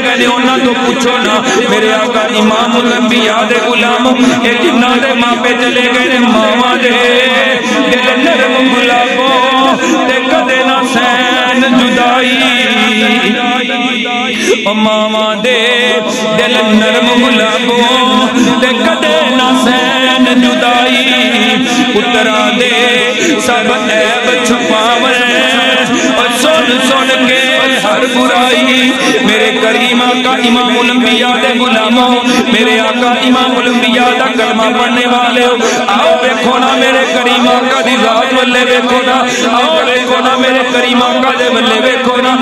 گئے انہاں تو پوچھو نا میرے آقا امام الانبیاء دے غلاموں اے جنہاں دے ماں پہ چلے گئے ماما دے دل نرم گلابوں تے کدے نہ سین جدائی او ماما دے دل نرم گلابوں تے کدے نہ سین جدائی اترا دے سب عیب چھپاویں اور سن سن کے ہر برائی میرے کریم آقا امام الانبیاء دے غلاموں میرے آقا امام الانبیاء دا کلمہ پڑھنے والے ہو آؤ دیکھو نا میرے کریم آقا دی ذات والے دیکھو نا آؤ دیکھو نا میرے کریم آقا دے والے دیکھو نا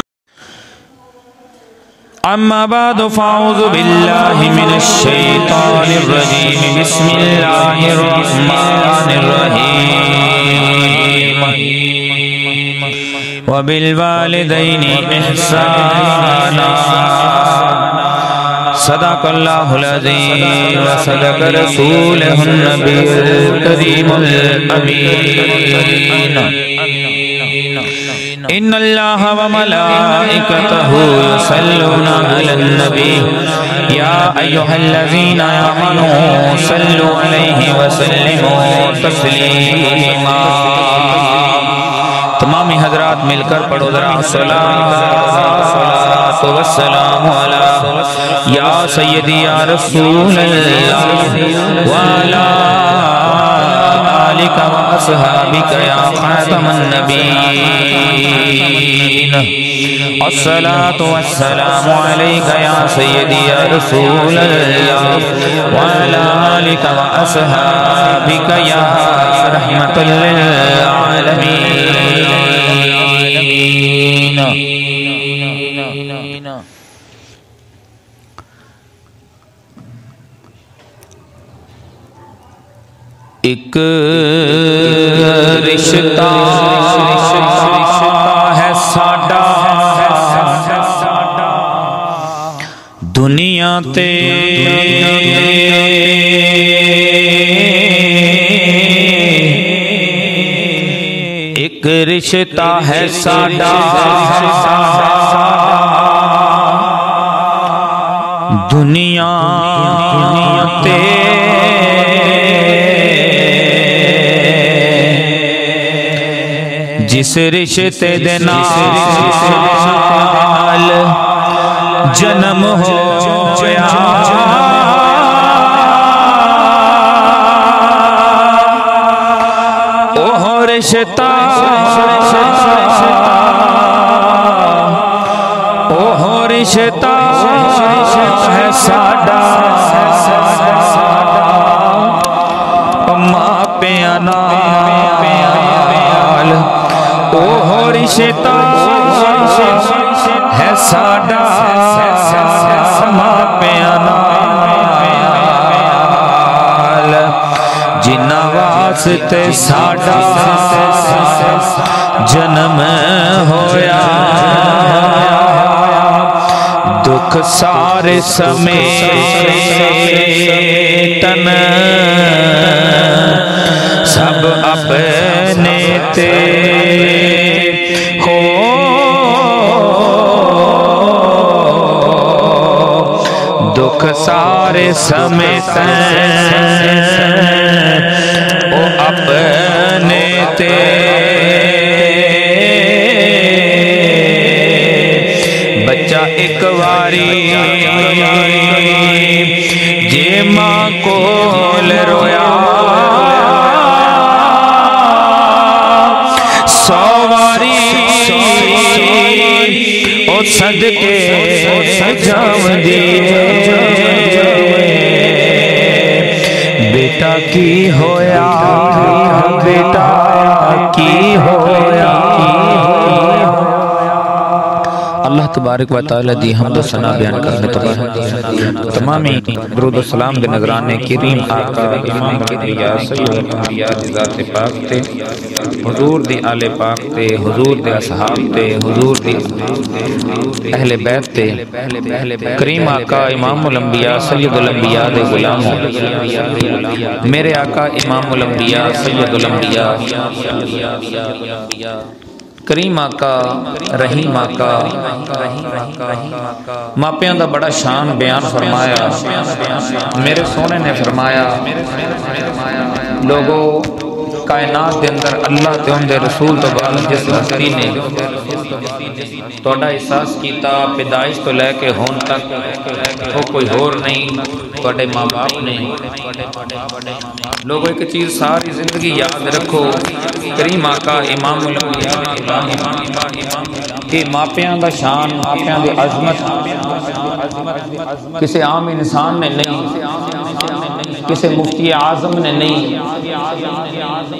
اما بعد فاعوذ باللہ من الشیطان الرجیم بسم اللہ الرحمن الرحیم وبالوالدین احسانا صدق اللہ العظیم وصدق رسولہ النبی الکریم الامین ان اللہ وملائکتہ یصلون علی النبی یا ایہا الذین آمنوا صلوا علیہ وسلموا تسلیما تمامی حضرات مل کر پڑھو ذرا الصلاۃ والسلام علی یا سیدی یا رسول اللہ وعلی آلک و اصحابک یا خاتم النبیین الصلاۃ والسلام علیک یا سیدی یا رسول اللہ وعلی آلک و اصحابک یا رحمت للعالمین ایک رشتہ ہے ساڈا دنیا تے ایک رشتہ ہے ساڈا دنیا تے جس رشتے دے نال جنم ہویا اوہ رشتہ ہے ساڈا ماں پیاں نال اوہ رشتہ ہے ساڈا ماں پیاں نال جنہاں واسطے ساڈا جنم ہویا دکھ سارے سمیٹن سب اپنے تے ہو دکھ سارے سمیٹن او اپنے تے بچہ ایک واری جے ماں کول رویا سواری او صدقے جاو دیئے بیٹا کی ہویا بیٹا کی ہویا اللہ تبارک و تعالی دی حمد و ثنا بیان کرنے تمامی درود و سلام دے نظرانے کریم آقا امام الانبیاء سید الانبیاء دی ذات پاک تے حضور دی آل پاک تے حضور دے اصحاب تے حضور دی اہل بیت تے کریم آقا امام الانبیاء سید الانبیاء دے غلاموں میرے آقا امام الانبیاء سید الانبیاء کریم آقا رحیم آقا ماپیاں دا بڑا شان بیان فرمایا. میرے سونے نے فرمایا لوگوں کائنات دے اندر اللہ تے ان دے رسول تو بعد جس ہستی نے توڑا احساس کیتا پیدائش تو لے کے ہون تک وہ کوئی ہور نہیں توڑے ماں باپ نے. لوگوں ایک چیز ساری زندگی یاد رکھو کریم آقا امام الانبیاء کہ ماپیاں دا شان ماپیاں دی عظمت کسی عام انسان نے نہیں، کسی مفتی اعظم نے نہیں،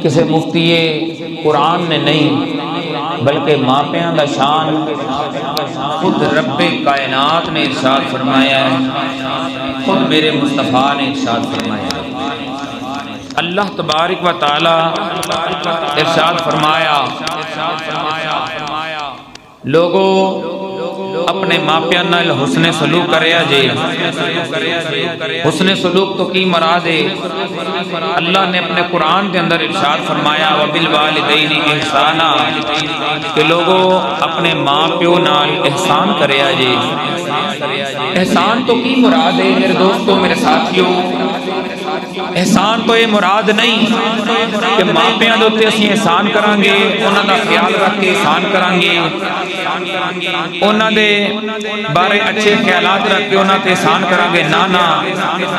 کسی مفتی قرآن نے نہیں، بلکہ ماپیاں دا شان خود رب کائنات نے ارشاد فرمایا ہے، خود میرے مصطفیٰ نے ارشاد فرمایا ہے. اللہ تبارک و تعالی ارشاد فرمایا لوگوں اپنے ماپیاں نال حسن سلوک کریا جے. حسن سلوک تو کی مراد ہے؟ اللہ نے اپنے قرآن کے اندر ارشاد فرمایا وبالوالدین احسانا کہ لوگوں اپنے ماں پیو نال احسان کریا جے. احسان تو کی مراد ہے میرے دوستو میرے ساتھیوں؟ احسان تو یہ مراد نہیں کہ ماں پیاں دے تے اسی احسان کران گے انہاں دا خیال رکھ کے احسان کران گے انہاں دے بارے اچھے خیالات رکھ کے انہاں تے احسان کران گے. نا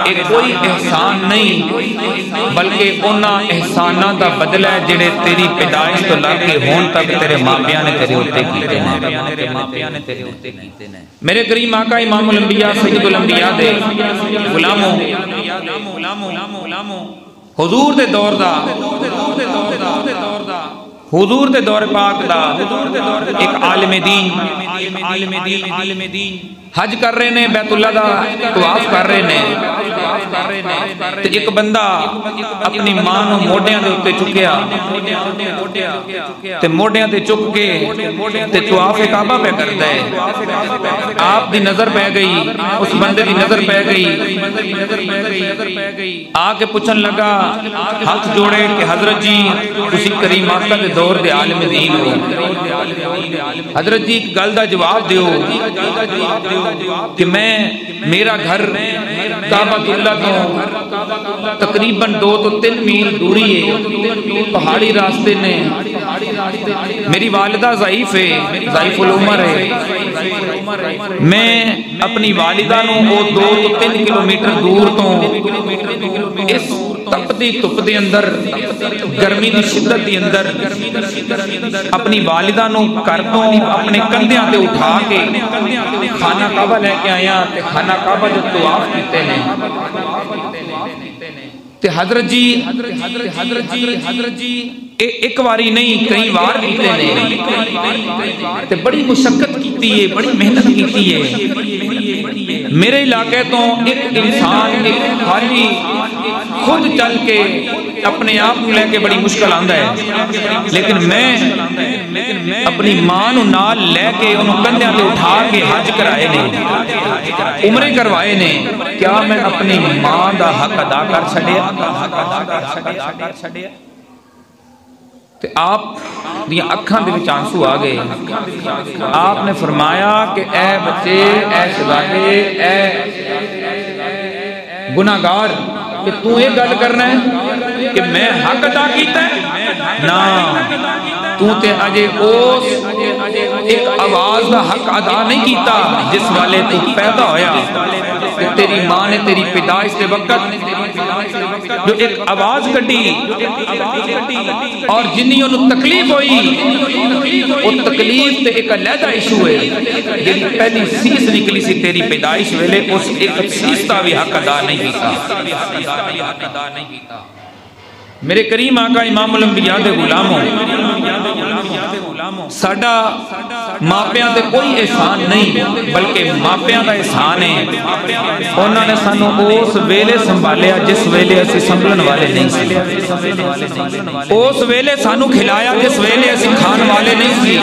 یہ کوئی احسان نہیں بلکہ انہاں احساناں دا بدلہ ہے جڑے تیری پیدائش تو لگ کے ہون تک تیرے ماں پیاں نے تیرے اوتے کیتے نے. میرے کریم آقا امام الانبیاء سید الانبیاء دے غلاموں حضور دے دور دا حضور دے دور پاک دا ایک عالم دین حج کر رہے نے بیت اللہ دا طواف کر رہے نے تے ایک بندہ اپنی ماں نو موڈیاں دے اوتے چکیا تے موڈیاں تے چک کے تے طواف کعبہ پہ کردا ہے. آپ دی نظر پہ گئی اس بندے دی نظر پہ گئی آ کے پوچھن لگا ہاتھ جوڑے کہ حضرت جی تسی کریم آقا دے دور دے عالم دین ہو حضرت جی ایک گل دا جواب دیو کہ میں میرا گھر کعبہ اللہ تو تقریباً 2 تو 3 میل دوری ہے پہاڑی راستے نے میری والدہ ضعیف ہے ضعیف العمر ہے میں اپنی والدہ نو وہ 2 تو 3 کلومیٹر دور تو اس تپتی تپ دے اندر گرمی دی شدت دی اندر اپنی والدہ نو کر تو اپنے کندھیاں تے اٹھا کے خانہ کعبہ لے کے آیا تے خانہ کعبہ جو طواف کیتے ہیں تے حضرت جی ایک واری نہیں کئی بار کیتے ہیں تے بڑی مشقت کیتی ہے بڑی محنت کیتی ہے. میرے علاقے تو ایک انسان ایک خالی خود چل کے اپنے آپ کو لے کے بڑی مشکل آندا ہے لیکن میں اپنی ماں نو نال لے کے انہوں کندھیاں تے اٹھا کے حج کرائے نے عمرے کروائے نے. کیا میں اپنی ماں دا حق ادا کر چھڈیا؟ تے آپ دیا اکھاں دے وچ آنسو آ گئے. آپ نے فرمایا کہ اے بچے اے شہزادے اے گناہگار کہ تو یہ گل کرنا ہے کہ میں حق ادا کیتا ہے؟ نا تو تے اجے اس ایک آواز دا حق ادا نہیں کیتا جس والے تو پیدا ہویا. تیری ماں نے تیری پیدائش کے وقت جو ایک آواز کٹی اور جنہی انہوں تکلیف ہوئی وہ تکلیف تے ایک علیحدہ ایشو ہے جن پہلی سیس نکلی سی تیری پیدائش ویلے اس ایک سیس تا بھی حق ادا نہیں کیتا. میرے کریم آقا امام الانبیاء دے غلاموں ساڈا ماپیاں تے کوئی احسان نہیں بلکہ ماپیاں دا احسان ہے. انہوں نے سانو اس ویلے سنبھالیا جس ویلے اسی سنبھلن والے نہیں سی. اس ویلے سانو کھلایا جس ویلے اسی کھان والے نہیں سی.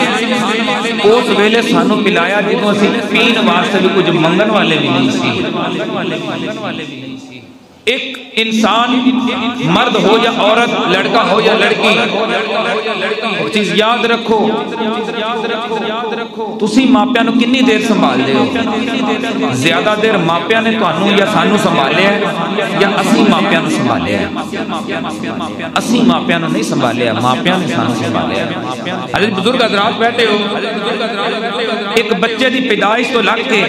اس ویلے سانو پلایا جدوں اسی پین واسطے بھی کچھ منگن والے بھی نہیں سی. ایک انسان مرد ہو یا عورت، لڑکا ہو یا لڑکی، وہ چیز یاد رکھو، تسی ماپیاں نو کنی دیر سنبھال دے ہو؟ زیادہ دیر ماپیاں نے تانوں یا سانوں سنبھالیا ہے یا اسی ماپیاں نو سنبھالیا ہے؟ اسی ماپیاں نو نہیں سنبھالیا، ماپیاں نے سانوں سنبھالیا ہے۔ حضرت بزرگ حضرات بیٹھے ہو، ایک بچے دی پیدائش تو لگ کے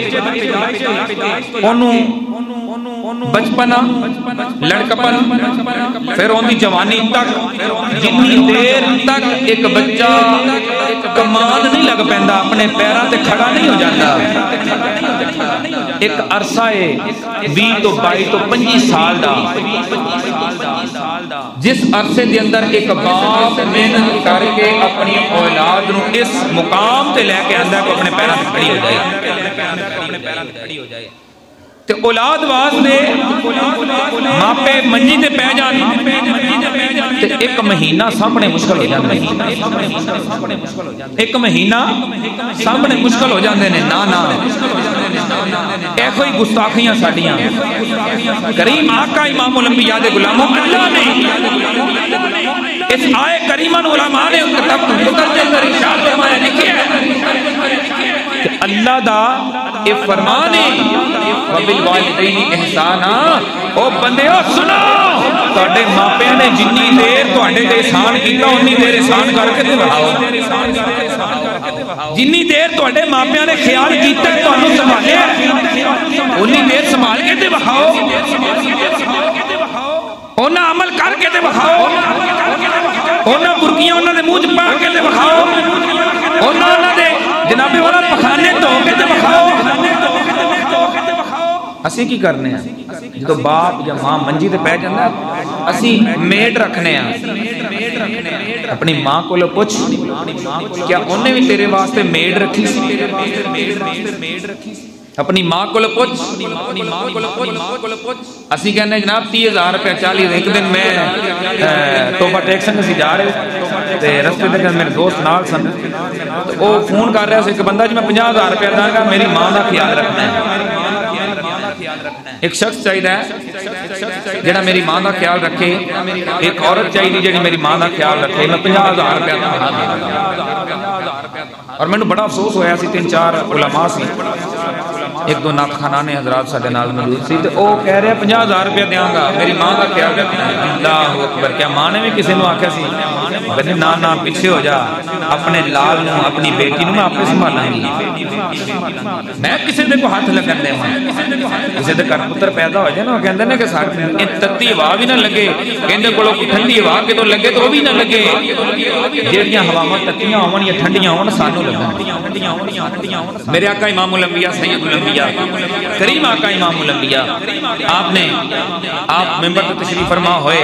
انہوں بچپنا، لڑکپن، پھر ان دی جوانی تک، جتنی دیر تک ایک بچہ کمان نہیں لگ پیندا، اپنے پیراں تے کھڑا نہیں ہو جاتا، ایک عرصہ ہے 20 تو 22 تو 25 سال دا، جس عرصے دے اندر ایک باپ محنت کر کے اپنی اولاد نو اس مقام تے لے کے آندا کہ اپنے پیراں تے کھڑی ہو جائے، تے اولاد واسطے ماپے منجی تے پہ جان تے ایک مہینہ سامنے مشکل ہو جاندے ہیں، ایک مہینہ سامنے مشکل ہو جاندے نے۔ نا اے کوئی گستاخیاں ساڈیاں، کریم آقا امام الانبیاء دے غلاموں، اللہ نے اس آئے کریمہ نو علماء نے مترجم کر ارشاد فرمایا، لکھیا کہ اللہ دا اے فرمان ہے وَبِالْوَالِدَيْنِ إِحْسَانًا، او بندے ہو سنو، تواڈے ماپیاں نے جنی دیر تواڈے تے احسان کیتا انی دیر احسان کر کے تے بڑھاؤ، جنی دیر تواڈے ماپیاں نے خیال کیتا تانوں سنبھالیا انی دیر سنبھال کے تے بڑھاؤ، انہاں عمل کر کے تے بڑھاؤ، انہاں برکیاں انہاں دے منہ چ پا کے تے بڑھاؤ، انہاں دے جناب والا پخانے دھو کے تے بڑھاؤ۔ اسی کی کرنے ہیں جدو باپ یا ماں منجی تے پہ جاندہ اسی میڈ رکھنے ہیں، اپنی ماں کو لو پوچھ کیا انہیں بھی تیرے واسطے میڈ رکھی سی؟ اپنی ماں کو لو پوچھ، اسی کہنے ہیں جناب 30,000 روپے 40، ایک دن میں توبہ ٹیکسن سے جا رہے تے رستے تک میرے دوست نال سن، وہ فون کر رہا ہے کہ بندہ جی میں 50,000 روپے داں گا، میری ماں دا خیال رکھنا ہے۔ ایک شخص چاہیے جڑا میری ماں دا خیال رکھے، ایک عورت چاہیے جڑی میری ماں دا خیال رکھے، میں 50,000 روپے داں۔ اور میں نے بڑا افسوس ہویا سی، 3-4 علماء سی، ایک دو ناک خانانے حضرات ساڈے نال موجود سی تے او کہہ رہے 50,000 روپے دیاں گا، میری ماں دا خیال رکھنا ہے۔ اللہ اکبر، کیا ماں نے بھی کسی نو آکھیا سی کہ نا پیچھے ہو جا، اپنے لال نو اپنی بیٹی نو میں اپنے سنبھالاں گی، میں کسی دے کو ہاتھ لگن دے ہاں، کسی دے گھر پتر پیدا ہو جائے نا، کہندے نے کہ ساڈی تتی ہوا بھی نہ لگے، کہندے کولو ٹھنڈی ہوا کے تو لگے تو بھی نہ لگے، جیڑیاں ہواواں تتیاں ہون یا ٹھنڈیاں ہون سانو لگن۔ میرے آقا امام الانبیاء سید الانبیاء کریم آقا امام الانبیاء آپ ممبر پر تشریف فرما ہوئے،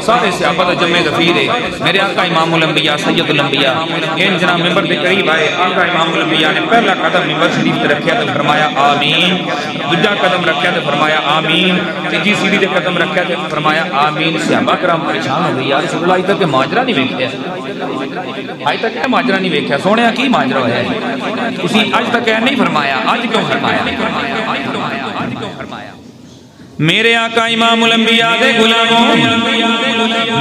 سارے صحابہ دا جمع غفیر ہے، میرے آقا امام الانبیاء سید الانبیاء ان جناب ممبر کے قریب آئے، آقا امام الانبیاء نے پہلا قدم ممبر شریف تے رکھیا تو فرمایا آمین، دوجا قدم رکھیا تو فرمایا آمین، تیجی سیڑھی تے قدم رکھیا تو فرمایا آمین۔ صحابہ کرام پریشان ہو گئی، یا رسول اللہ اج تک ماجرا نہیں ویکھیا، اج تک اے ماجرا نہیں ویکھیا، سونیا کی ماجرا ہویا ہے، تسی اج تک اے نہیں فرمایا، اج کیوں فرمایا؟ میرے آقا امام الانبیاء دے غلاموں،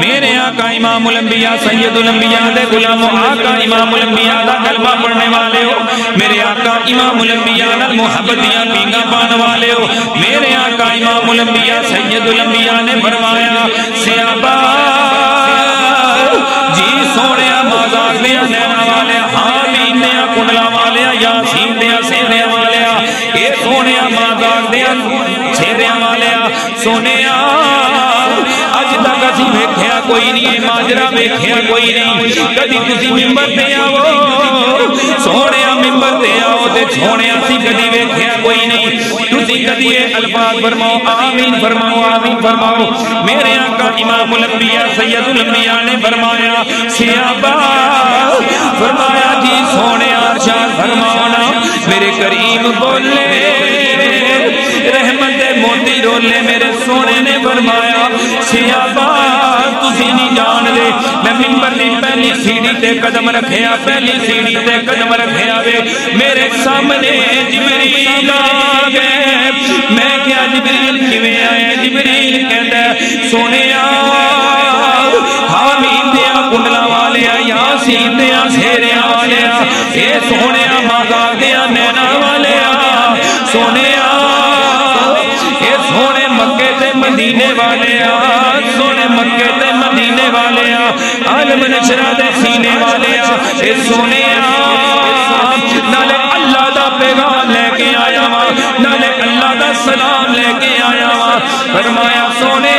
میرے آقا امام الانبیاء سید الانبیاء دے غلاموں، آقا امام الانبیاء دا کلمہ پڑھنے والے ہو، میرے آقا امام الانبیاء نال محبت دیاں پیگاں پان والے ہو، میرے آقا امام الانبیاء سید الانبیاء نے فرمایا صحابہ جی سونیا مازاق دیاں نینا والے، حامین دیاں کنڈلا والے، یاسین دیاں سینے والے، اے سونیا مازاق دیاں چھیرے والے، سونیا اج تک اسی ویکھیا کوئی نہیں، ماجرا ویکھیا کوئی نہیں، کدی تسی ممبر تے آؤ سونیا ممبر تے آؤ تے سونیا اسی کدی ویکھیا کوئی نہیں، تسی کدی اے الفاظ فرماؤ آمین فرماؤ آمین فرماؤ۔ میرے آقا امام الانبیاء سید الانبیاء نے فرمایا صحابہ فرمایا جی سونیا ارشاد فرماؤ نا، میرے کریم بولے رحمت موتی رولے، میرے سونے نے فرمایا صحابہ تسی نہیں جان دے، میں منبر دی پہلی سیڑھی تے قدم رکھیا، پہلی سیڑھی تے قدم رکھیا وے، میرے سامنے جبریل آ گئے، میں کیا جبریل کیویں آئے؟ جبریل کہندے سونے حامیم دیا کنڈلا والے یاسین دیا سیرے والے اے سونے مازاق دیا نینا والے سونے اے سونے مکے تے مدینے والے سونے مکے تے مدینے والے عالم نشرہ دے سینے والے اے سونے نالے اللہ دا پیغام لے کے آیا نالے اللہ دا سلام لے کے آیا فرمایا سونے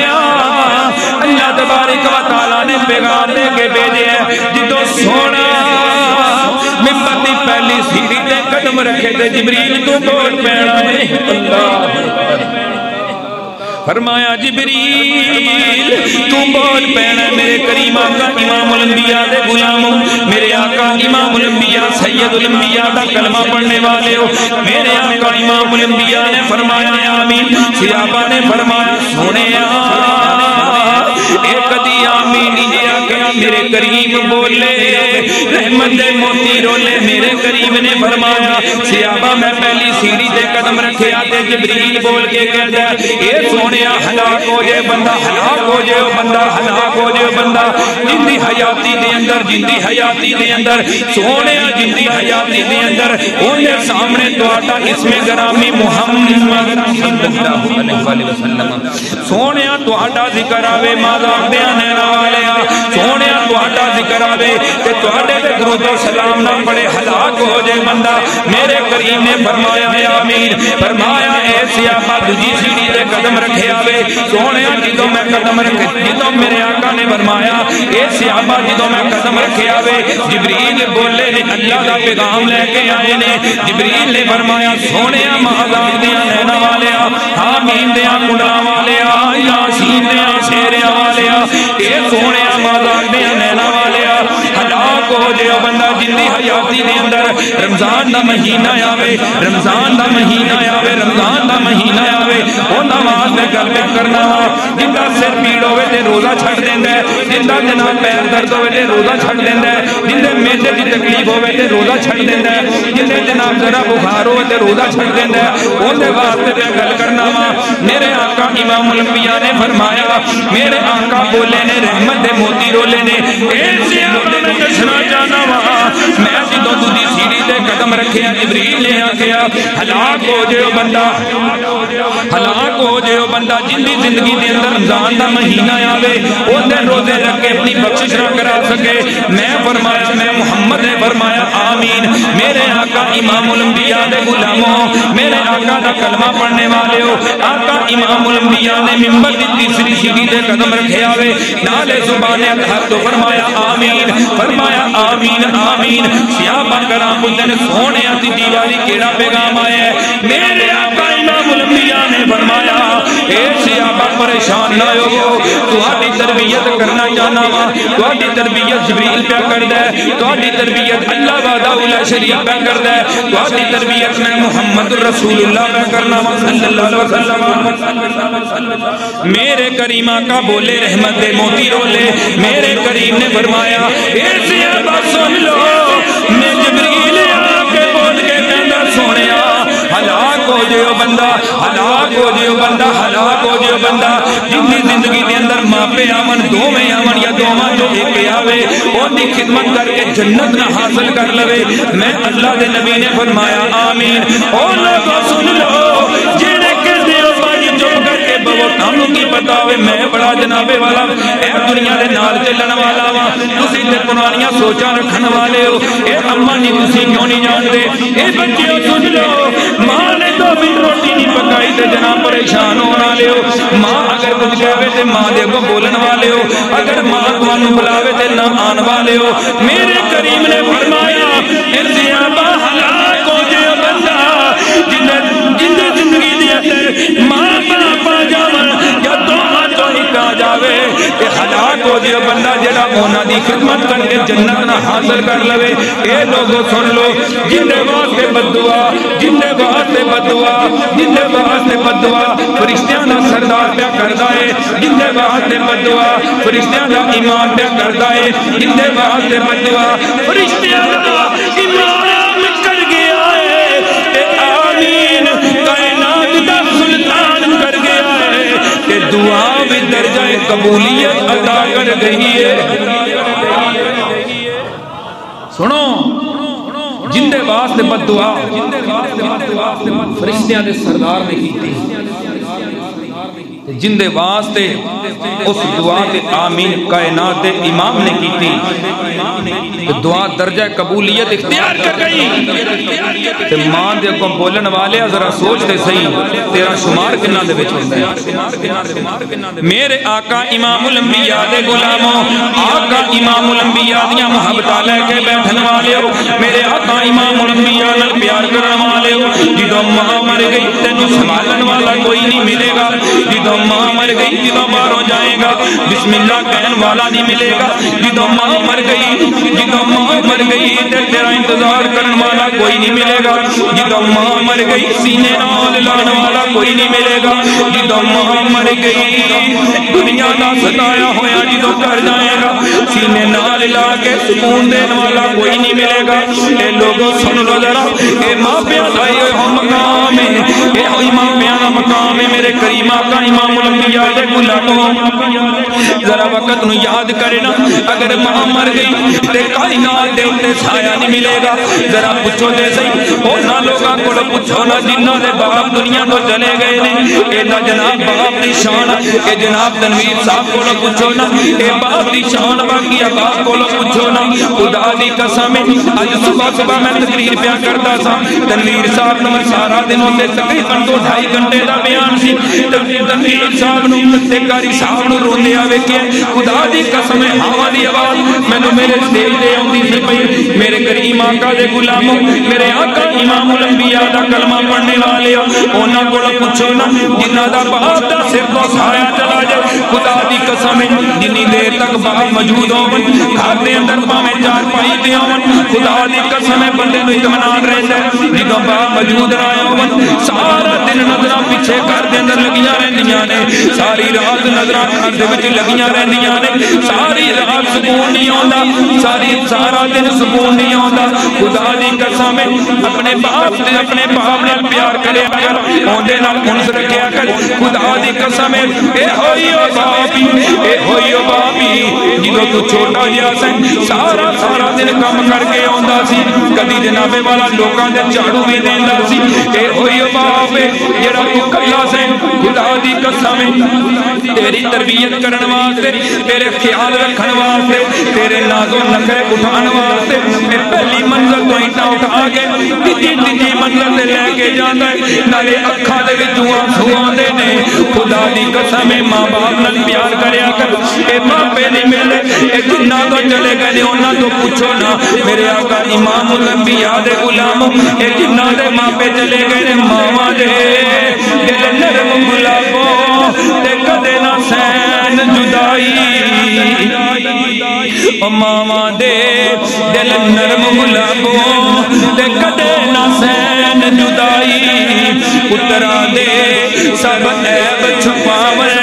اللہ تبارک و تعالیٰ نے پیغام دے کے بھیجے ہیں جدو سونا ممبر دی پہلی سیڑھی تے قدم رکھے تے جبریل تو بول پیڑا ہے اللہ فرمایا جبریل تو بول پیڑا میرے کریم آقا امام الانبیاء دے غلاموں میرے آقا امام الانبیاء سید الانبیاء دا کلمہ پڑھنے والے ہو میرے آقا امام الانبیاء نے فرمایا آمین صحابہ نے فرمایا سونے ایک دی آمین جی آقا میرے کریم بولے رحمت دے موتی رولے میرے کریم نے فرمایا صحابہ میں پہلی سیڑھی دے قدم رکھے آتے جبریل بول کے کہتا ہے اے سونے ہلاک ہو جائے بندہ ہلاک ہو جائے بندہ ہلاک ہو جائے بندہ جندی حیاتی دے اندر جندی حیاتی دے اندر سونے جندی حیاتی دے اندر انہیں سامنے دعاتا اسم گرامی محمد صلی اللہ علیہ وسلم سونے دعاتا ذکر آوے مازاق دیا نینا والے سونے دعاتا ذکر آوے کہ دعاتے دے درود و سلام نہ پڑے ہلاک ہو جائے بندہ میرے کریم نے فرمایا آمین فرمایا اے سیابہ دجی سیڑھی دے قدم رکھے آوے سونے جدوں میں قدم رکھے جدوں میرے آقا نے فرمایا اے صحابہ جدوں میں قدم رکھے آوے جبریل بولے نے اللہ دا پیغام لے کے آئے نے جبریل نے فرمایا سونے مازاق دیا نینا والے حامیم دیا کنڈلا والے یاسین دیا سیرے والے اے سونے مازاق دیا نینا والے ہلاک ہو جائے بندہ جندی حیاتی دے اندر رمضان دا مہینہ آوے رمضان دا مہینہ آوے رمضان دا مہینہ آوے وہ نماز دے گل پہ کرنا جندہ سر پیڑ ہوئے تے روزہ چھڑ دیندہ ہے جندہ جناب پیر درد ہوئے تے روزہ چھڑ دیندہ ہے جندے میدے دی تکلیف ہوئے تے روزہ چھڑ دیندہ ہے جندے جناب ذرا بخار ہوئے تے روزہ چھڑ دیندہ ہے وہ دے واسطے پہ گل کرنا میرے آقا امام الانبیاء نے فرمایا میرے آقا بولے نے رحمت دے موتی رولے نے ایسے آقا میں دسنا جانا میں جدوں دوجی سیڑھی تے قدم رکھے جبریل نے آکھیا ہلاک ہو جائے بندہ ہلاک ہو جائے بندہ جندی زندگی دے اندر رمضان دا مہینہ آوے وہ دن روزے رکھ کے اپنی بخشش نہ کرا سکے میں فرمایا میں محمد نے فرمایا آمین میرے آقا امام الانبیاء دے غلاموں میرے آقا دا کلمہ پڑھنے والے ہو آقا امام الانبیاء نے ممبر دی تیسری سیڑھی تے قدم رکھے آوے نالے زبان اطہر تو فرمایا آمین آمین صحابہ کرام پوچھتے سونے آتی دیوالی کیڑا پیغام آیا ہے میرے آقا امام الانبیاء نے فرمایا اے صحابہ پریشان نہ ہو تہاڈی تربیت کرنا چاہنا وا تہاڈی تربیت جبریل پہ کردا ہے تہاڈی تربیت اللہ وحدہ لا شریک پہ کردا ہے تہاڈی تربیت میں محمد رسول اللہ پہ کرنا وا صلی اللہ علیہ وسلم میرے کریم آقا بولے رحمت دے موتی رولے میرے کریم نے فرمایا اے صحابہ سن لو میں جبریل آ کے بول کے کہندا سونیا ہلاک ہو جائے بندہ ہلاک ہو جائے بندہ ہلاک ہو جائے بندہ جنی زندگی دے اندر ماں پہ آمن دو میں آمن یا دو ماں جو ایک آوے ان کی خدمت کر کے جنت نہ حاصل کر لوے میں اللہ دے نبی نے فرمایا آمین او لوگوں سن لو جیڑے کر دیو باجی چپ کر کے بہو تانوں کی پتا ہوئے میں بڑا جنابے والا اے دنیا دے نال چلن والا وا تسی تے پرانیاں سوچاں رکھن والے ہو اے اماں جی تسی کیوں نہیں جانتے اے بچیو سن لو ماں نے تو بھی روٹی نہیں پکائی تے جناب پریشان ہونے والے ہو ماں اگر کچھ کہے تے ماں دے کو بولن والے ہو اگر ماں تانوں بلاوے تے نہ آن والے ہو میرے کریم نے فرمایا ارتیابا ہلاک ہو جائے بندہ جن زندگی دے اندر ماں باپ جاون یا دو ماں تو ایک آ جاوے کہ ہلاک ہو جائے بندہ جڑا انہاں دی خدمت کر کے جنت نہ حاصل کر لوے اے لوگوں سن لو جن دے واسطے بددعا جن دے واسطے بددعا جن دے واسطے بددعا فرشتیاں دا سردار پیا کردا ہے جن دے واسطے بددعا فرشتیاں دا امام پیا کردا ہے جن دے واسطے بددعا فرشتیاں دا امام کر گیا ہے تے آمین کائنات دا سلطان کر گیا ہے تے دعا بھی درجہ قبولیت عطا کر گئی ہے۔ سنو جندے واسطے بد دعا فرشتیاں دے سردار نے کی تھی، جندے واسطے اس دعا تے آمین کائنات دے امام نے کی تھی، دعا درجہ قبولیت اختیار کر گئی۔ تے ماں دے کو بولن والے ذرا سوچ دے صحیح تیرا شمار کنا دے وچ ہوندا ہے؟ میرے آقا امام الانبیاء دے غلاموں، آقا امام الانبیاء دیاں محبتاں لے کے بیٹھن والے ہو، میرے آقا امام الانبیاء نال پیار کرن والے ہو، جدوں ماں مر گئی تینوں سنبھالن والا کوئی نہیں ملے گا، جدوں ماں مر گئی جدوں باہروں جائے گا بسم اللہ کہن والا نہیں ملے گا، جدوں ماں مر گئی جدوں ماں مر گئی تیرا انتظار کرن والا کوئی نہیں ملے گا، جدوں ماں مر گئی سینے نال لانے والا کوئی نہیں ملے گا، جدوں ماں مر گئی دنیا دا ستایا ہویا جدوں گھر جائے گا سینے نال لا کے سکون دین والا کوئی نہیں ملے گا۔ اے لوگوں سن لو ذرا، اے ماں پیاں دا یہ مقام ہے، اے امام پیاں دا مقام ہے، میرے کریم آقا امام الانبیاء دے غلاموں ذرا وقت نو یاد کرنا، اگر ماں مر گئی تے کائنات دے اوتے سایہ نہیں ملے گا۔ ذرا پوچھو دے صحیح اونا لوگاں کول پوچھو نا جنہاں دے باپ دنیا تو چلے گئے نے، اے نا جناب باپ دی شان، اے جناب تنویر صاحب کول پوچھو نا، اے باپ دی شان باقی باپ کول پوچھو نا۔ خدا دی قسم اج صبح میں تقریر پیا کردا سا، تنویر صاحب نو سارا دن اوتے تقریباً 2-2.5 گھنٹے دا بیان سی، تنویر صاحب نو تے قاری صاحب نو روندے آ ویکھے خدا دی قسم ہوا دی آواز مینوں میرے دل تے اوندی سی پئی۔ میرے کریم آقا دے غلاموں، میرے آقا امام الانبیاء دا کلمہ پڑھنے والے انہاں کول پوچھو نا جنہاں دا باپ دا سر تو سایہ چلا جائے، خدا دی قسم جنی دیر تک باپ موجود ہون گھر دے اندر پاویں چار پائی تے ہون، خدا دی قسم بندے نوں اطمینان رہندا ہے۔ جدوں باپ موجود نہ ہون سارا دن نظراں پیچھے گھر دے اندر لگیاں رہندیاں نے، ساری رات نظراں گھر دے وچ لگیاں رہندیاں نے، ساری رات سکون نہیں آندا، سارا دن سکون نہیں آندا۔ خدا دی قسم اپنے باپ تے اپنے باپ نال پیار کریا کر، اوندا نال انس رکھیا کر۔ خدا دی قسم اے ہوئی او باپی، اے ہوئی او باپی جدوں تو چھوٹا جہا سی سارا دن کام کر کے آندا سی، کدی جناب والا لوکاں دے جھاڑو بھی دیندا سی۔ اے ہوئی او باپ جڑا تو کلا سی، خدا دی قسم تیری تربیت کرن واسطے، تیرے خیال رکھن واسطے، تیرے ناز و نخرے اٹھان واسطے پہلی منزل تو اینٹاں اٹھا کے تیجی منزل تے لے کے جاندا ہے، نالے اکھاں دے وچوں آنسو آندے نے۔ خدا دی قسم ماں باپ نال پیار کریا کر، اے ماپے نہیں ملے، اے جنہاں تو چلے گئے نے انہاں تو پوچھو نا، میرے آقا امام الانبیاء دے غلاموں اے جنہاں دے ماپے چلے گئے نے ماواں دے دل نرم گلابوں تے کدے نہ سین جدائی، او ماواں دے دل نرم گلابوں تے کدے نہ سین جدائی، پترا دے سب عیب چھپاویں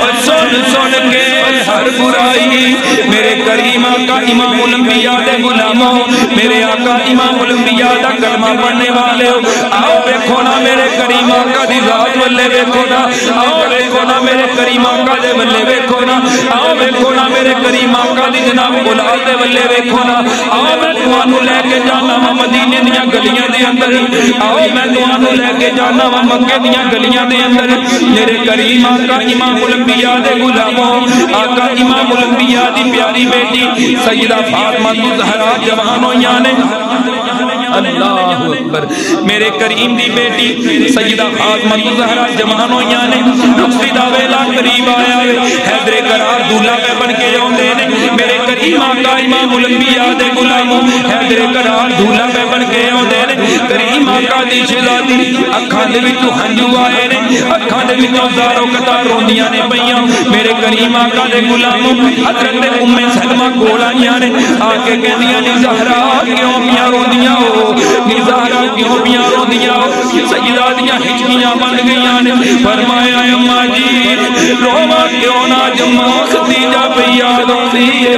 اور سن کے ہر برائی۔ میرے کریم آقا امام الانبیاء دے غلاموں، میرے آقا امام الانبیاء دا کلمہ پڑھنے والے ہو، آؤ دیکھو نا میرے کریم آقا دی ذات والے دیکھو نا، آؤ دیکھو نا میرے کریم آقا دے والے دیکھو نا، آؤ دیکھو نا میرے کریم آقا دی جناب اولاد دے والے دیکھو نا۔ آؤ میں تمہانوں لے کے جانا وا مدینے دیاں گلیاں دے اندر، آؤ میں تمہانوں لے کے جانا وا مکے دیاں گلیاں دے اندر۔ میرے کریم آقا امام الانبیاء دے غلاموں، آقا امام الانبیاء دی پیاری بیٹی سیدہ فاطمہ الزہرا جوان ہوئیاں نے، اللہ اکبر، میرے کریم دی بیٹی سیدہ فاطمہ الزہرا جوان ہوئیاں نے، رخصتی دا ویلا قریب آیا ہے، حیدر قرار دولہا پہ بن کے آندے نے۔ میرے کریم آقا امام الانبیاء دے غلاموں حیدر قرار دولہا پہ بن کے آندے نے۔ کریم آقا دی شہزادی اکھاں دے وچوں ہنجو آئے نے، اکھاں دے وچوں زارو قطار روندیاں نے پئیاں۔ میرے کریم آقا دے غلاموں حضرت ام سلمہ کول آئیاں نے، آ کے کہندیاں نی زہرا کیوں پیاں روندیاں ہو، نی زہرا کیوں پیاں روندیاں ہو؟ سیدہ دیاں ہچکیاں بن گئیاں نے، فرمایا اماں جی روواں کیوں نہ جمع ختیجہ پہ یاد ہوندی ہے،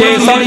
6-7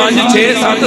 5-6-7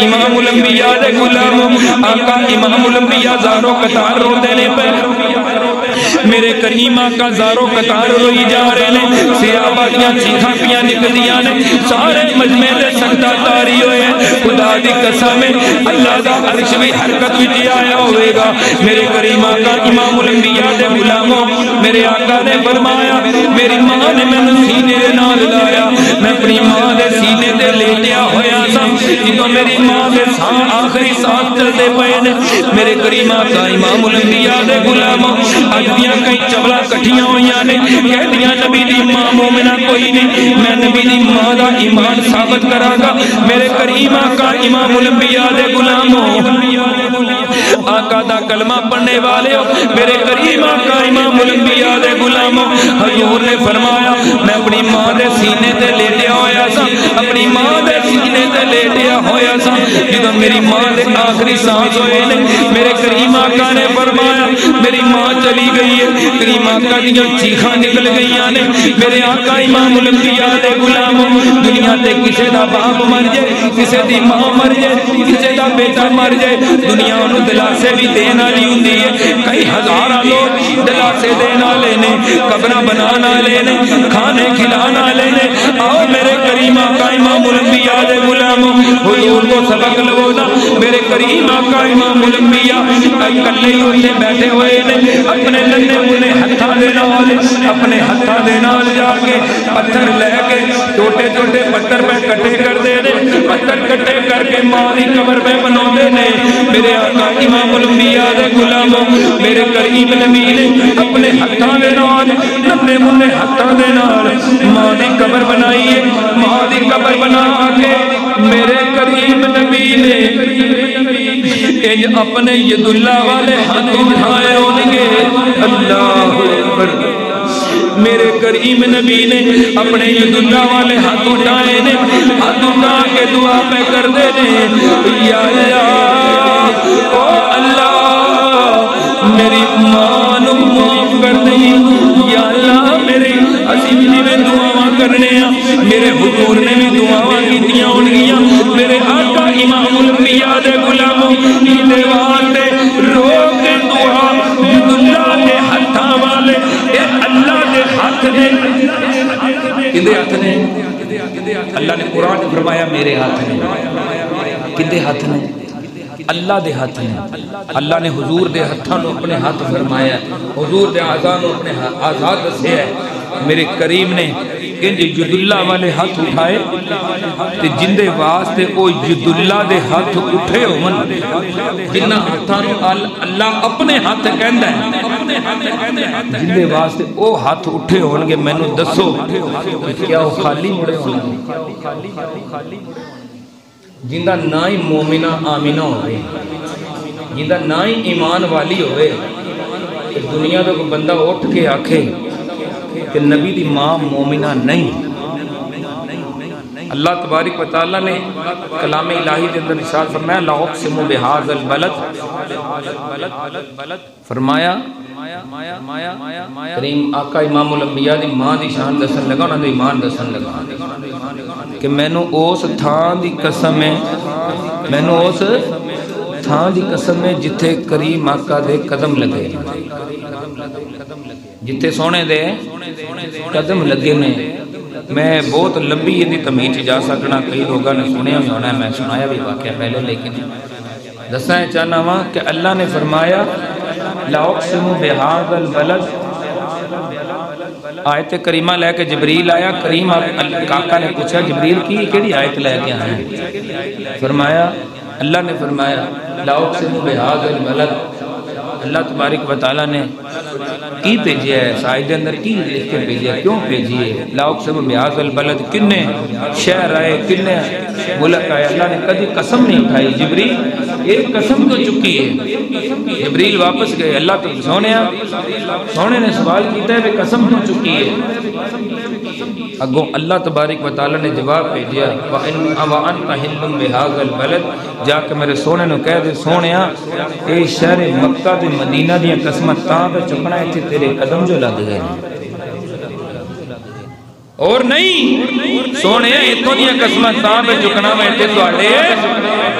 امام الانبیاء دے غلام آقا امام الانبیاء زارو قطار رو دینے پہ میرے کریم آقا زارو قطار روئی جا رہے ہیں صحابہ کیا چیخاں پیاں نکلیاں نے سارے مجمع دے سجدہ داری ہوئے خدا دی قسم ہے اللہ دا عرش بھی حرکت بھی آیا ہوئے گا میرے کریم آقا امام الانبیاء دے غلاموں میرے آقا نے فرمایا میری ماں نے میں سینے دے نال لایا میں اپنی ماں دے سینے دے لے لیا ہویا سا جدو میری ماں دے آخری ساتھ چلتے پئے نے میرے کریم آقا امام الانبیاء دے غلاموں اجدیاں کئی چبلا کٹھیاں ہوئیاں نے کہہ دیا نبی دی ماں مومنہ کوئی نہیں میں نبی دی ماں دا ایمان ثابت کرا گا میرے کریم آقا امام الانبیاء دے غلاموں آقا دا کلمہ پڑھنے والے ہو میرے کریم آقا امام الانبیاء دے غلاموں حضور نے فرمایا میں اپنی ماں دے سینے تے لیٹیا ہویا سا اپنی ماں دے سینے تے لیٹیا ہویا سا جدو میری ماں دے آخری سانس ہوئے نے میرے کریم آقا نے فرمایا میری ماں چلی گئی ہے کریم آقا دیاں چیخاں نکل گئیاں نے میرے آقا امام الانبیاء دے غلاموں دنیا تے کسے دا باپ مر جائے کسے دی ماں مر جائے کسے دا بیٹا مر جائے دنیا انہوں دلاسے بھی دینا لی ہوندی ہے کئی ہزارہ لوگ دلاسے دینا لینے قبرہ بنانا لینے کھانے کھلانا لینے آؤ میرے کریم آقا امام الانبیاء دے غلاموں حضور کو سبق لگونا میرے کریم آقا امام الانبیاء کلے ہی ہوتے بیٹھے ہوئے نے اپنے ننے منے ہتھا دینا والے اپنے ہتھا دینا جا کے پتھر لے کے چھوٹے چھوٹے پتھر پہ کٹے کر دے نے پتھر کٹے کر کے ماری قبر پہ بنا دے نے میرے آقا امام الانبیاء دے غلاموں میرے کریم نبی نے اپنے ہتھا دینا والے ننے منے ہتھا دینا ماری قبر بنائی ہے ماری قبر بنا کے میرے کریم نبی نے اپنے ید اللہ والے ہاتھ اٹھائے ہونگے اللہ اکبر میرے کریم نبی نے اپنے ید اللہ والے ہاتھ اٹھائے نے ہاتھ اٹھا کے دعا پہ کر دے نے یا اللہ او اللہ میری ماں نو معاف کر دیں یا اللہ میرے عظیم جی میں دعاواں کرنے ہیں میرے حضور نے بھی دعاواں کیتیاں ہونگیاں میرے آقا امام الانبیاء دے غلاموں دے والے روک دے دعا ید اللہ دے ہتھاں والے اے اللہ دے ہاتھ دے کدے ہاتھ نے اللہ نے قرآن نے فرمایا میرے ہاتھ نے کدے ہاتھ نے اللہ دے ہاتھ نے اللہ نے حضور دے ہاتھاں نو اپنے ہاتھ فرمایا حضور دے آزاد نو اپنے آزاد دسے ہے میرے کریم نے انج ید اللہ والے ہاتھ اٹھائے تے جندے واسطے او ید اللہ دے ہاتھ اٹھے ہون جنہ ہاتھاں نو اللہ اپنے ہاتھ کہندا ہے جندے واسطے او ہاتھ اٹھے ہون گے مینوں دسو کیا وہ خالی مڑے ہون گے جندہ نہ ہی مومنہ آمینہ ہوئے جندہ نہ ہی ایمان والی ہوئے دنیا تو کوئی بندہ اٹھ کے آکھے کہ نبی دی ماں مومنہ نہیں اللہ تبارک و تعالیٰ نے کلام الہی کے اندر ارشاد فرمایا لا اقسم بہذا البلد فرمایا کریم آقا امام الانبیاء دی ماں دی شان دسن لگا انہوں نے ایمان دسن لگا کہ میں نو اس تھان دی قسم ہے میں نو اس تھان دی قسم ہے جتھے کریم آقا دے قدم لگے جتھے سونے دے قدم لگے نے میں بہت لمبی یہ تمہید جا سکنا کئی لوگاں نے سنے ہونا ہے میں سنایا بھی واقعہ پہلے لیکن دسائیں چاہنا ہوا کہ اللہ نے فرمایا لا اقسم بہذا البلد آیت کریمہ لے کے جبریل آیا کریم آقا نے پوچھا جبریل کی کیڑی آیت لے کے آئے فرمایا اللہ نے فرمایا لا اقسم بہذا البلد اللہ تبارک و تعالیٰ نے کی بھیجیا ہے سائد اندر کی لکھ کے بھیجیا کیوں بھیجیے لا اقسم بہذا البلد کنے شہر آئے کنے ملک آئے اللہ نے کدی قسم نہیں اٹھائی جبریل ایک قسم تو چکی ہے جبریل واپس گئے اللہ تو سونے نے سوال کیتا ہے کہ قسم تو چکی ہے اگوں اللہ تبارک و تعالیٰ نے جواب بھیجیا وَأَنْتَ حِلٌّ بِهَذَا الْبَلَدِ جا کے میرے سونے نے کہہ دے سونیا اے شہر مکہ دے مدینہ دیا قسمت تاں پہ چکنا ہے تیرے قدم جو لگ گئے اور نہیں سونے اتوں دیا قسمیں تاں پہ چکنا میں تے تواڈے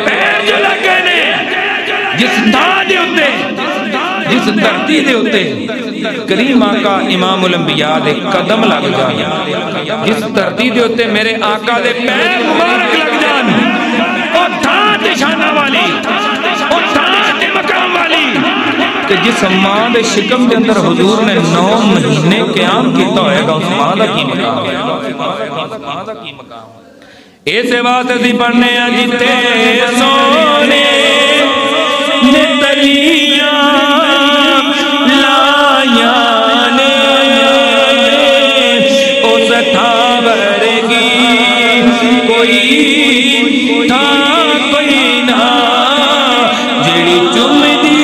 پیر جو لگے نے جس تھاں دے اوتے جس دھرتی دے اوتے کریم آقا امام الانبیاء دے قدم لگ جان جس دھرتی دے اوتے میرے آقا دے پیر مبارک لگ جان اور تھاں تے شانہ والی اور تھاں تے مقام والی کہ جس ماں دے شکم دے اندر حضور نے 9 مہینے قیام کیتا ہوئے گا اس ماں دا کی مقام ہے ایسے واسطے دی پڑھنے جتے سونے نے تلیاں لائیاں نے اس تھا ورگی کوئی تھا کوئی نہ جڑی چمدی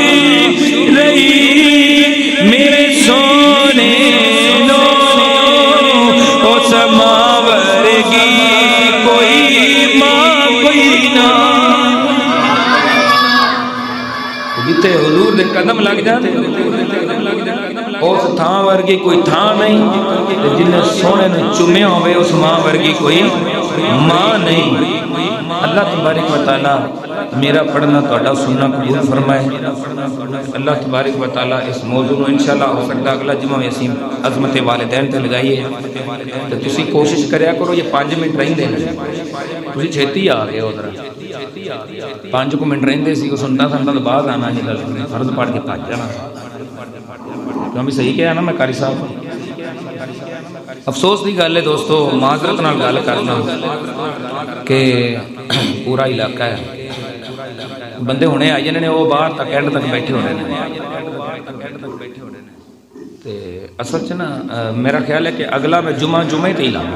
رہی میرے سونے نو اس ماں ورگی کوئی ماں کوئی نہ جتے حضور دے قدم لگ جاتے اس تھاں ورگی کوئی تھاں نہیں جنہیں سونے نے چمیا ہوئے اس ماں ورگی کوئی ماں نہیں اللہ تبارک و تعالیٰ میرا پڑھنا توڑا سننا قبول فرمائے اللہ تبارک و تعالیٰ اس موضوع میں انشاءاللہ ہو سکتا اگلا جمعہ میں اسیم عظمت والدین تے لگائیے تو تسی کوشش کریا کرو یہ 5 منٹ رہیں دے تسی چھتی آ گئے ہو در 5 منٹ رہیں دے سی کو سنتا سنتا تو بعد آنا جی فرض پڑھ کے پاک جانا کیوں بھی صحیح کہا نا میں قاری صاحب افسوس دی گل ہے دوستو معذرت نال گل کرنا کہ پورا علاقہ ہے بندے ہونے آئی جانے وہ باہر تک اینڈ تک بیٹھے ہو رہے ہیں اصل چ نا میرا خیال ہے کہ اگلا میں جمعہ تے ہی لاؤں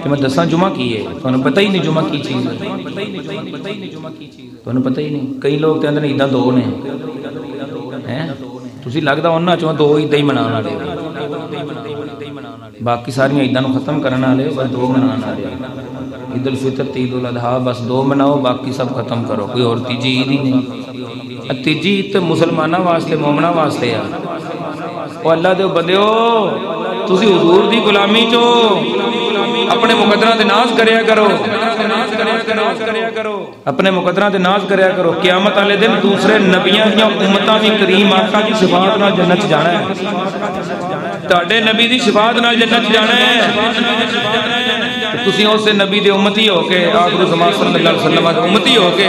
کہ میں دساں جمعہ کی ہے تو انہیں پتہ ہی نہیں جمعہ کی چیز ہے تو انہیں پتہ ہی نہیں کئی لوگ تے اندر عیداں 2 نے تسی لگدا انہاں چوں 2 عیداں ہی مناون والے باقی ساری عیداں نو ختم کرنے والے بس 2 مناون والے عید الفطر عید الاضحیٰ بس 2 مناؤ باقی سب ختم کرو کوئی اور تیجی عید ہی نہیں تیجی عید تے مسلماناں واسطے مومناں واسطے ہے او اللہ دے بندیو تسی حضور دی غلامی چو اپنے مقدرہ تے ناز کریا کرو اپنے مقدرہ تے ناز کریا کرو قیامت والے دن دوسرے نبیاں دی امتاں بھی کریم آقا دی شفاعت نال جنت جانا ہے تہاڈے نبی دی شفاعت نال جنت جانا ہے تسی اس نبی دے امتی ہو کے آخر زمان صلی اللہ علیہ وسلم دے امتی ہو کے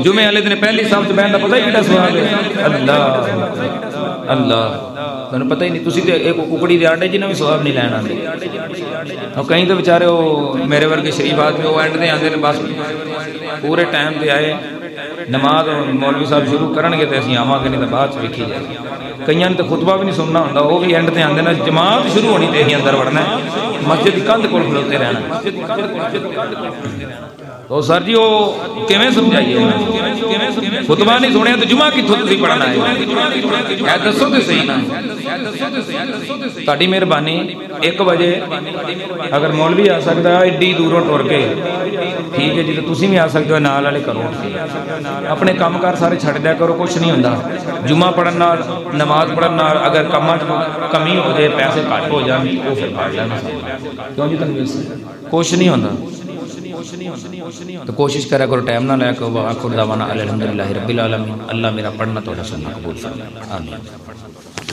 جمعے والے دن پہلی صف تے بیٹھنا پتہ ہی کیڑا سوال ہے اللہ اللہ تمہیں پتہ ہی نہیں تسی تے ایک ککڑی دے آنڈے جنہیں بھی ثواب نہیں لینا آندے اور کہیں تو بیچارے وہ میرے ورگے شریف آدمی وہ اینڈ دے آندے نے بس پورے ٹائم تے آئے نماز مولوی صاحب شروع کرن گے تے اسی آواں گے نہیں تے بعد ویکھی جائے کئیاں تے خطبہ بھی نہیں سننا ہوندا وہ بھی اینڈ تے آندے نے جماعت شروع ہونی تے ہی اندر وڑنا ہے مسجد دی کندھ کول کھلوتے رہنا تو سر جی وہ کیویں سمجھائیے خطبہ نہیں سنیا تو جمعہ کتھوں تسی پڑھنا ہے اے دسو تے صحیح نا تہاڈی مہربانی 1 بجے اگر مولوی آ سکتا ہے ایڈی دوروں ٹر کے ٹھیک ہے جی تو تسی بھی آ سکتے ہو نال والے کرو اپنے کام کار سارے چھڈ دیا کرو کچھ نہیں ہوندا جمعہ پڑھن نال نماز پڑھن نال اگر کماں کمی ہو جائے پیسے گھٹ ہو جان وہ پھر پڑھ لینا کیوں جی تنویر کچھ نہیں ہوندا تو کوشش کرا کرو ٹائم نہ لیا کرو آخر دعوانا الحمدللہ رب العالمین اللہ میرا پڑھنا توڑا سننا قبول فرمائے آمین